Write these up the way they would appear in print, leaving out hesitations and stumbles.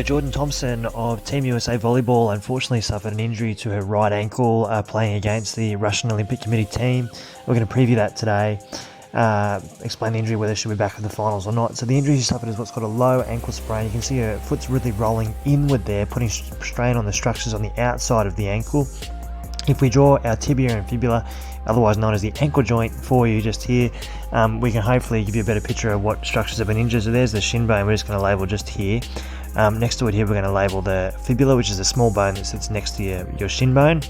Jordan Thompson of Team USA Volleyball unfortunately suffered an injury to her right ankle playing against the Russian Olympic Committee team. We're going to preview that today, explain the injury, whether she'll be back for the finals or not. So the injury she suffered is what's called a low ankle sprain. You can see her foot's really rolling inward there, putting strain on the structures on the outside of the ankle. If we draw our tibia and fibula, otherwise known as the ankle joint, for you just here, we can hopefully give you a better picture of what structures have been injured. So there's the shin bone, we're just going to label just here. Next to it here, we're going to label the fibula, which is a small bone that sits next to your shin bone.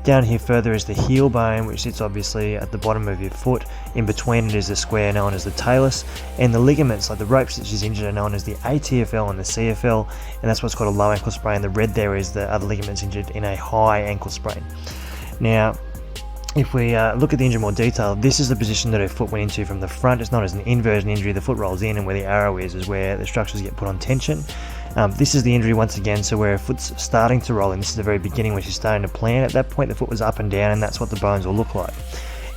Down here further is the heel bone, which sits obviously at the bottom of your foot. In between it is the square known as the talus, and the ligaments, like the ropes that she's injured, are known as the ATFL and the CFL, and that's what's called a low ankle sprain. The red there is the other ligaments injured in a high ankle sprain. Now, if we look at the injury in more detail, this is the position that her foot went into from the front. It's known as an inversion injury. The foot rolls in, and where the arrow is where the structures get put on tension. This is the injury once again, so where her foot's starting to roll in. This is the very beginning when she's starting to plan. At that point, the foot was up and down, and that's what the bones will look like.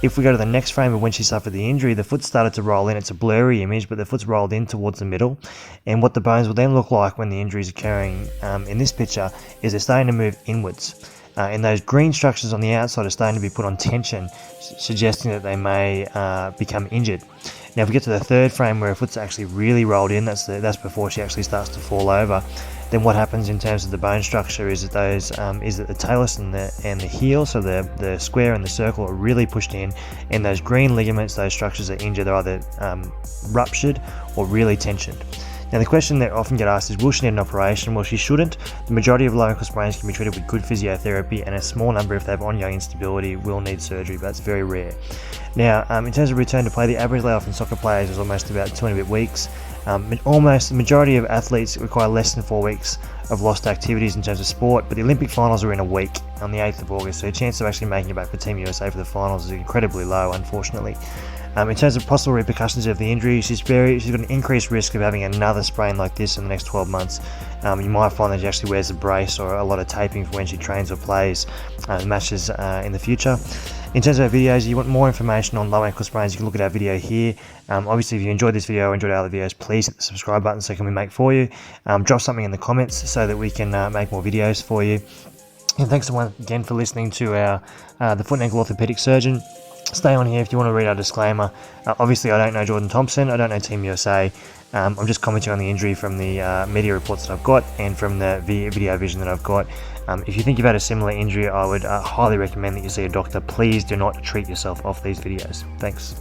If we go to the next frame of when she suffered the injury, the foot started to roll in. It's a blurry image, but the foot's rolled in towards the middle. And what the bones will then look like when the injury is occurring in this picture is they're starting to move inwards. And those green structures on the outside are starting to be put on tension, suggesting that they may become injured. Now, if we get to the third frame where her foot's actually really rolled in, that's before she actually starts to fall over. Then what happens in terms of the bone structure is that the talus and the heel, so the square and the circle, are really pushed in, and those green ligaments, those structures are injured. They're either ruptured or really tensioned. Now, the question that often get asked is, will she need an operation? Well, she shouldn't. The majority of low ankle sprains can be treated with good physiotherapy, and a small number, if they have ongoing instability, will need surgery, but it's very rare. Now, in terms of return to play, the average layoff in soccer players is almost about 2 and a bit weeks. Almost the majority of athletes require less than 4 weeks of lost activities in terms of sport, but the Olympic finals are in a week on the 8th of August, so the chance of actually making it back for Team USA for the finals is incredibly low, unfortunately. In terms of possible repercussions of the injury, she's got an increased risk of having another sprain like this in the next 12 months. You might find that she actually wears a brace or a lot of taping for when she trains or plays matches in the future. In terms of our videos, if you want more information on low ankle sprains, you can look at our video here. Obviously, if you enjoyed this video or enjoyed our other videos, please hit the subscribe button so can we make for you. Drop something in the comments so that we can make more videos for you. And thanks once again for listening to our the Foot and Ankle Orthopedic Surgeon. Stay on here if you want to read our disclaimer. Obviously, I don't know Jordan Thompson. I don't know Team USA. I'm just commenting on the injury from the media reports that I've got and from the video vision that I've got. If you think you've had a similar injury, I would highly recommend that you see a doctor. Please do not treat yourself off these videos. Thanks.